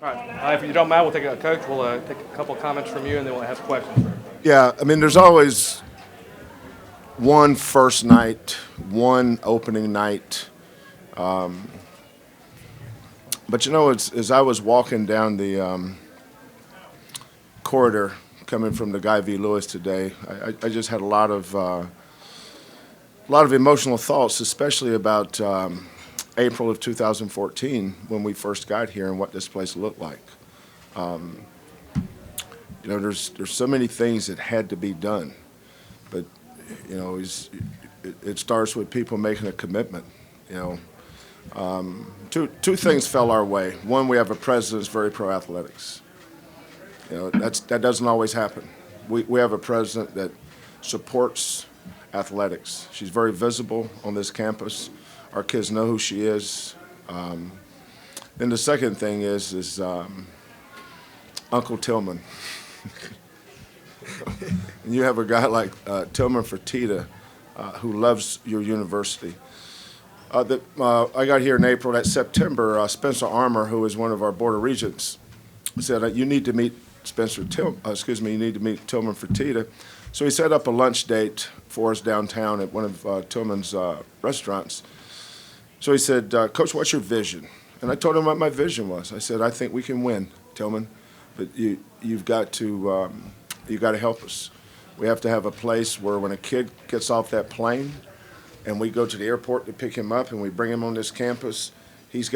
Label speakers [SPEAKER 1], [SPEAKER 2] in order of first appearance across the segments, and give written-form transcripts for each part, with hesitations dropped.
[SPEAKER 1] All right. If you don't mind, we'll take a coach. We'll take a couple of comments from you, and then we'll have questions.
[SPEAKER 2] Yeah, I mean, there's always one first night, one opening night. But as I was walking down the corridor coming from the Guy V. Lewis today, I just had a lot of emotional thoughts, especially about April of 2014 when we first got here and what this place looked like. There's so many things that had to be done, but it starts with people making a commitment. Two things fell our way. One, we have a president that's very pro athletics. That doesn't always happen. We have a president that supports athletics. She's very visible on this campus. Our kids know who she is. Then the second thing is Uncle Tillman. And you have a guy like Tillman Fertitta who loves your university. I got here in April. That September, Spencer Armour, who is one of our board of regents, said you need to meet you need to meet Tillman Fertitta. So he set up a lunch date for us downtown at one of Tillman's restaurants. So he said, Coach, what's your vision? And I told him what my vision was. I said, I think we can win, Tillman, but you've got to help us. We have to have a place where when a kid gets off that plane and we go to the airport to pick him up and we bring him on this campus, we've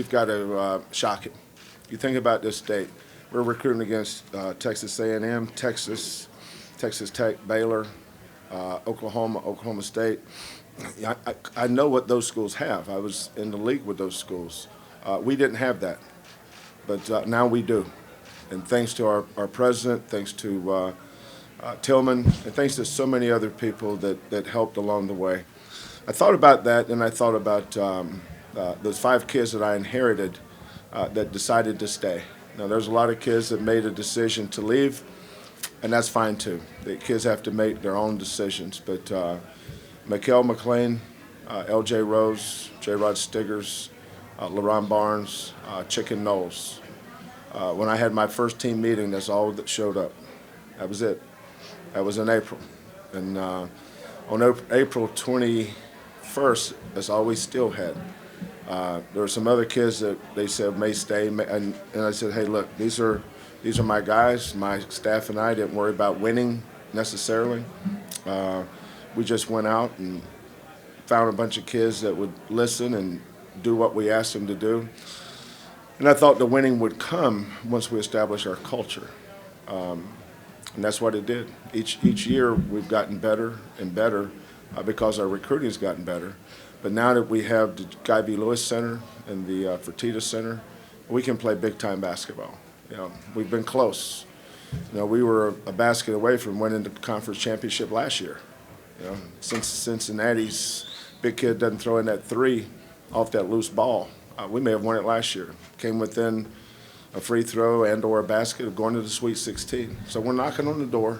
[SPEAKER 2] got to shock him. You think about this state. We're recruiting against Texas A&M, Texas Tech, Baylor, Oklahoma State. I know what those schools have. I was in the league with those schools. We didn't have that, but now we do. And thanks to our president, thanks to Tillman, and thanks to so many other people that helped along the way. I thought about that, and I thought about those 5 kids that I inherited that decided to stay. Now, there's a lot of kids that made a decision to leave, and that's fine too. The kids have to make their own decisions. But Mikael McLean, L.J. Rose, J-Rod Stiggers, LaRon Barnes, Chicken Knowles. When I had my first team meeting, that's all that showed up. That was it. That was in April. And on April 21st, that's all we still had. There were some other kids that they said may stay, and I said, hey, look, these are my guys. My staff and I didn't worry about winning necessarily. We just went out and found a bunch of kids that would listen and do what we asked them to do. And I thought the winning would come once we established our culture. And that's what it did. Each year we've gotten better and better because our recruiting has gotten better. But now that we have the Guy V. Lewis Center and the Fertitta Center, we can play big-time basketball. We've been close. We were a basket away from winning the conference championship last year. Since Cincinnati's big kid doesn't throw in that 3 off that loose ball, we may have won it last year. Came within a free throw and/or a basket of going to the Sweet 16. So we're knocking on the door.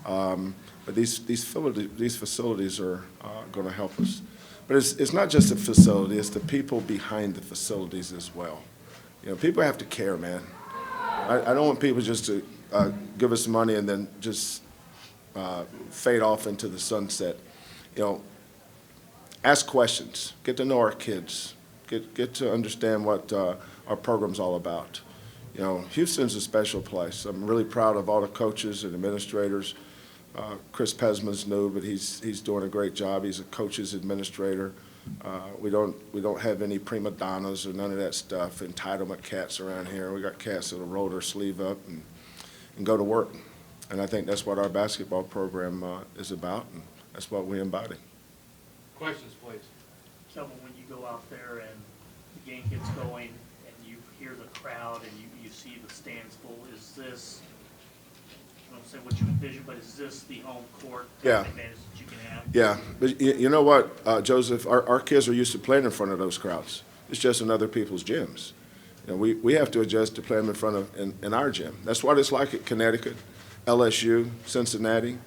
[SPEAKER 2] But these facilities are going to help us. But it's not just the facility, it's the people behind the facilities as well. People have to care, man. I don't want people just to give us money and then just fade off into the sunset. Ask questions, get to know our kids, get to understand what our program's all about. Houston's a special place. I'm really proud of all the coaches and administrators. Chris Pesman's new, but he's doing a great job. He's a coach's administrator. We don't have any prima donnas or none of that stuff, entitlement cats around here. We got cats that'll roll their sleeve up and go to work. And I think that's what our basketball program is about, and that's what we embody.
[SPEAKER 1] Questions, please.
[SPEAKER 3] Kelvin, when you go out there and the game gets going and you hear the crowd and you see the stands full, is this, I don't say what you envision, but is this the home court advantage that you can have? Yeah,
[SPEAKER 2] but you know what, Joseph, our kids are used to playing in front of those crowds. It's just in other people's gyms. We have to adjust to play them in front of in our gym. That's what it's like at Connecticut, LSU, Cincinnati.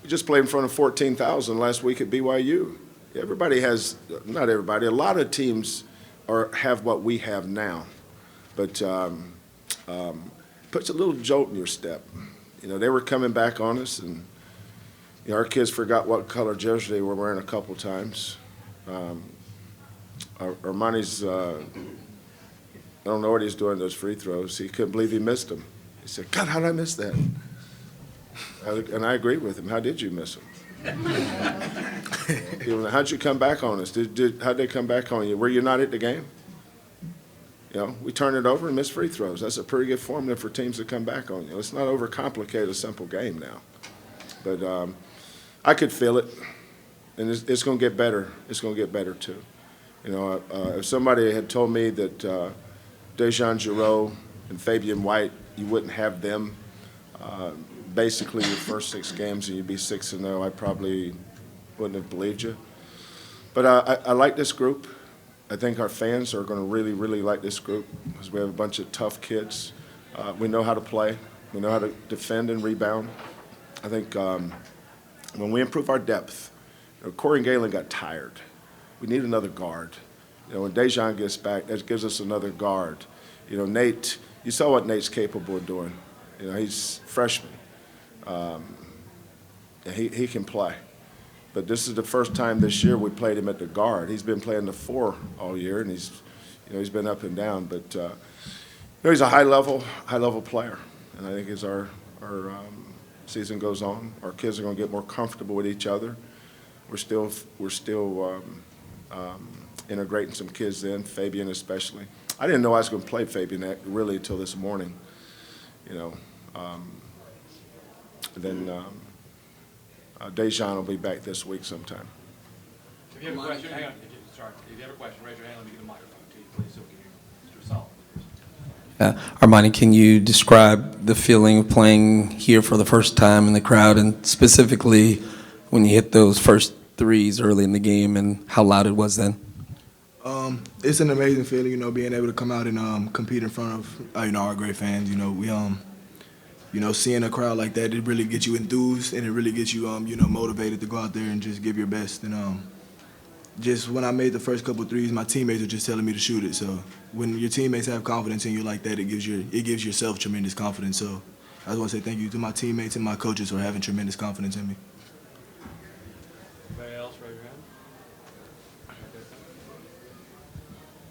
[SPEAKER 2] We just played in front of 14,000 last week at BYU. Everybody has, not everybody, a lot of teams have what we have now. but puts a little jolt in your step. You know, they were coming back on us, and you know, our kids forgot what color jersey they were wearing a couple times. Armani's, I don't know what he's doing those free throws. He couldn't believe he missed them. He said, God, how did I miss that? And I agreed with him. How did you miss them? How'd you come back on us? How'd they come back on you? Were you not at the game? You know, we turn it over and miss free throws. That's a pretty good formula for teams to come back on you. Let's not overcomplicate a simple game now. But I could feel it, and it's going to get better. It's going to get better, too. You know, if somebody had told me that Dejan Giroux and Fabian White, you wouldn't have them basically your first 6 games and you'd be 6-0, I probably wouldn't have believed you. But I like this group. I think our fans are going to really, really like this group because we have a bunch of tough kids. We know how to play. We know how to defend and rebound. I think when we improve our depth, you know, Corey and Galen got tired. We need another guard. You know, when Dejan gets back, that gives us another guard. You know, Nate, you saw what Nate's capable of doing. You know, he's freshman. And he can play. But this is the first time this year we played him at the guard. He's been playing the 4 all year, and he's been up and down. But you know, he's a high level player, and I think as our season goes on, our kids are going to get more comfortable with each other. We're still integrating some kids in, Fabian especially. I didn't know I was going to play Fabian really until this morning. You know, then Dejan will be back this week sometime.
[SPEAKER 1] If you have a question, hang on. Sorry. If you have a question, raise your hand. Let me get a microphone to you, please, so we can hear Mr. Solomon.
[SPEAKER 4] Armani, can you describe the feeling of playing here for the first time in the crowd, and specifically when you hit those first threes early in the game and how loud it was then?
[SPEAKER 5] It's an amazing feeling, you know, being able to come out and compete in front of, you know, our great fans. You know, we you know, seeing a crowd like that, it really gets you enthused and it really gets you, you know, motivated to go out there and just give your best. And just when I made the first couple of threes, my teammates were just telling me to shoot it. So when your teammates have confidence in you like that, it gives yourself tremendous confidence. So I just want to say thank you to my teammates and my coaches for having tremendous confidence in me.
[SPEAKER 1] Anybody else, raise your hand.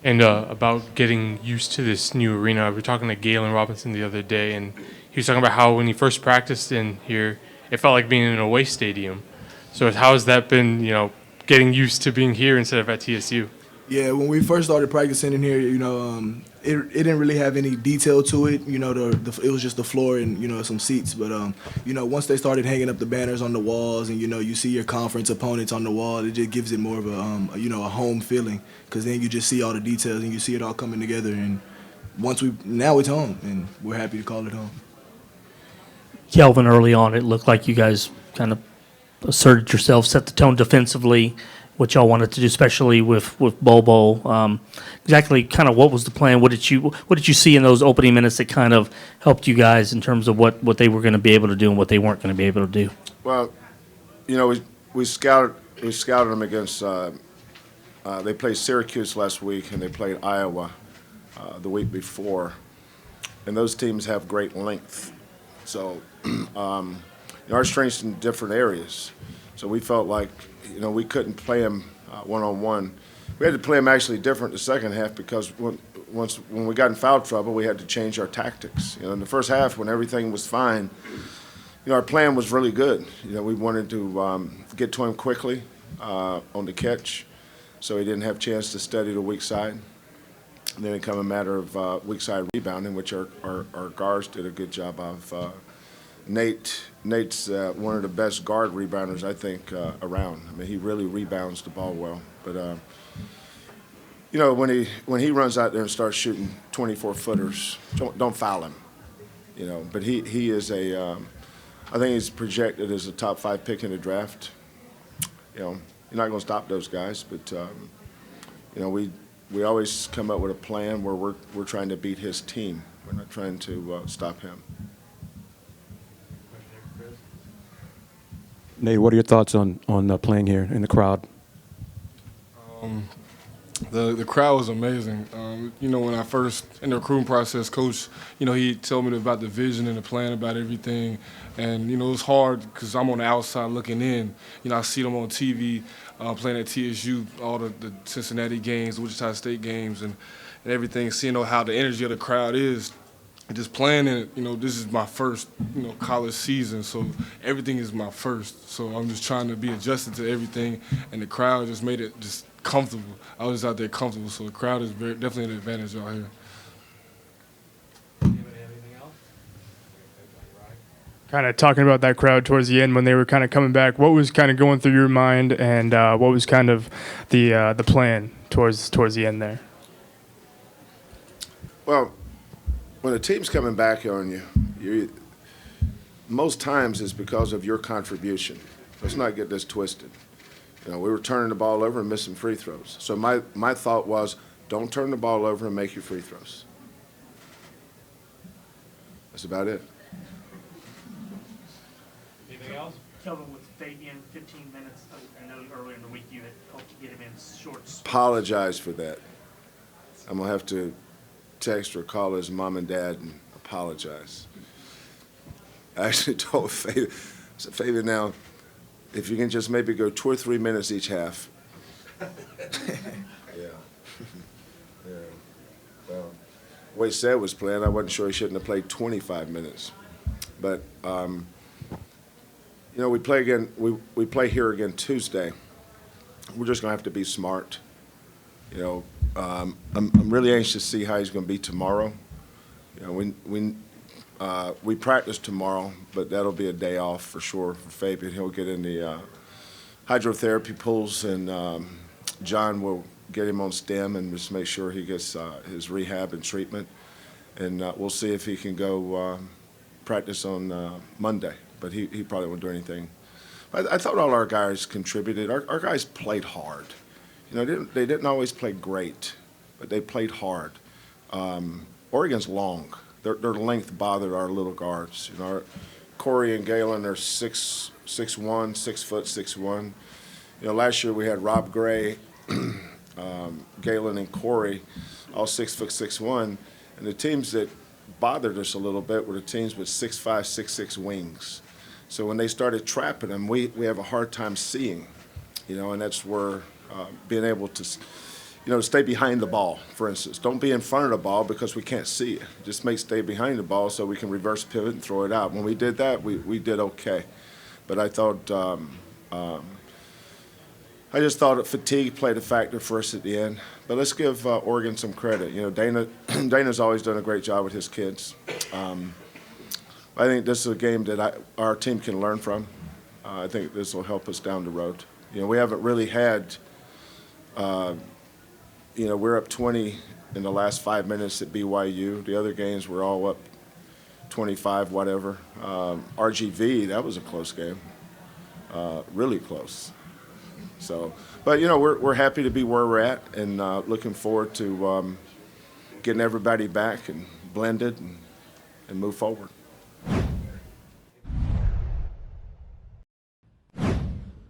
[SPEAKER 6] And about getting used to this new arena, we were talking to Galen Robinson the other day, and he was talking about how when he first practiced in here, it felt like being in an away stadium. So how has that been, you know, getting used to being here instead of at TSU?
[SPEAKER 5] Yeah, when we first started practicing in here, you know, it didn't really have any detail to it. You know, it was just the floor and, you know, some seats. But, you know, once they started hanging up the banners on the walls and, you know, you see your conference opponents on the wall, it just gives it more of a you know, a home feeling, because then you just see all the details and you see it all coming together. And now it's home, and we're happy to call it home.
[SPEAKER 3] Kelvin, early on, it looked like you guys kind of asserted yourself, set the tone defensively, what y'all wanted to do, especially with Bobo. Exactly, kind of what was the plan? What did you see in those opening minutes that kind of helped you guys in terms of what they were going to be able to do and what they weren't going to be able to do?
[SPEAKER 2] Well, you know, we scouted them against. They played Syracuse last week and they played Iowa the week before, and those teams have great length. So our strengths in different areas. So we felt like, you know, we couldn't play them one-on-one. We had to play them actually different the second half because when we got in foul trouble, we had to change our tactics. You know, in the first half when everything was fine, you know, our plan was really good. You know, we wanted to get to him quickly on the catch so he didn't have a chance to study the weak side. And then it became a matter of weak side rebounding, which our guards did a good job of. Nate's one of the best guard rebounders, I think, around. I mean, he really rebounds the ball well. But you know, when he runs out there and starts shooting 24-footers, don't foul him. You know, but he is I think he's projected as a top 5 pick in the draft. You know, you're not going to stop those guys, but you know, we always come up with a plan where we're trying to beat his team. We're not trying to stop him.
[SPEAKER 7] Nate, what are your thoughts on playing here in the crowd? The crowd was amazing. When I first in the recruiting process, coach, he told me about the vision and the plan about everything, and it was hard because I'm on the outside looking in. I see them on TV playing at TSU, all the Cincinnati games, Wichita State games, and everything. Seeing how the energy of the crowd is, and just playing in it. This is my first college season, so everything is my first. So I'm just trying to be adjusted to everything, and the crowd just made it just comfortable. I was out there comfortable, so the crowd is definitely an advantage out here.
[SPEAKER 1] Anybody have anything else?
[SPEAKER 8] Kind of talking about that crowd towards the end when they were kind of coming back. What was kind of going through your mind, and what was kind of the plan towards the end there?
[SPEAKER 2] Well, when a team's coming back on you, most times it's because of your contribution. Let's not get this twisted. We were turning the ball over and missing free throws. So my thought was, don't turn the ball over and make your free throws. That's about it.
[SPEAKER 1] Anything else?
[SPEAKER 3] Kelvin, with Fabian, 15 minutes, I know earlier in the week you had helped to get him in shorts.
[SPEAKER 2] Apologize for that. I'm going to have to text or call his mom and dad and apologize. I actually told Fabian, I said, Fabian, now, if you can just maybe go 2 or 3 minutes each half. Yeah. Yeah. Well, the way Seth was playing, I wasn't sure he shouldn't have played 25 minutes. But, we play again. We play here again Tuesday. We're just going to have to be smart. I'm really anxious to see how he's going to be tomorrow. We practice tomorrow, but that'll be a day off for sure for Fabian. He'll get in the hydrotherapy pools, and John will get him on stem and just make sure he gets his rehab and treatment. And we'll see if he can go practice on Monday, but he probably won't do anything. I thought all our guys contributed. Our guys played hard. They didn't always play great, but they played hard. Oregon's long. Their length bothered our little guards. Corey and Galen are 6'1", 6'6'1". Last year we had Rob Gray, Galen and Corey, all 6'6'1", and the teams that bothered us a little bit were the teams with 6'5", 6'6" wings. So when they started trapping them, we have a hard time seeing, and that's where being able to stay behind the ball, for instance. Don't be in front of the ball because we can't see it. Just stay behind the ball so we can reverse pivot and throw it out. When we did that, we did okay. But I thought, I just thought fatigue played a factor for us at the end. But let's give Oregon some credit. Dana's always done a great job with his kids. I think this is a game that our team can learn from. I think this will help us down the road. We haven't really had we're up 20 in the last 5 minutes at BYU. The other games we're all up 25, whatever. RGV, that was a close game, really close. So, but we're happy to be where we're at, and looking forward to getting everybody back and blended and move forward.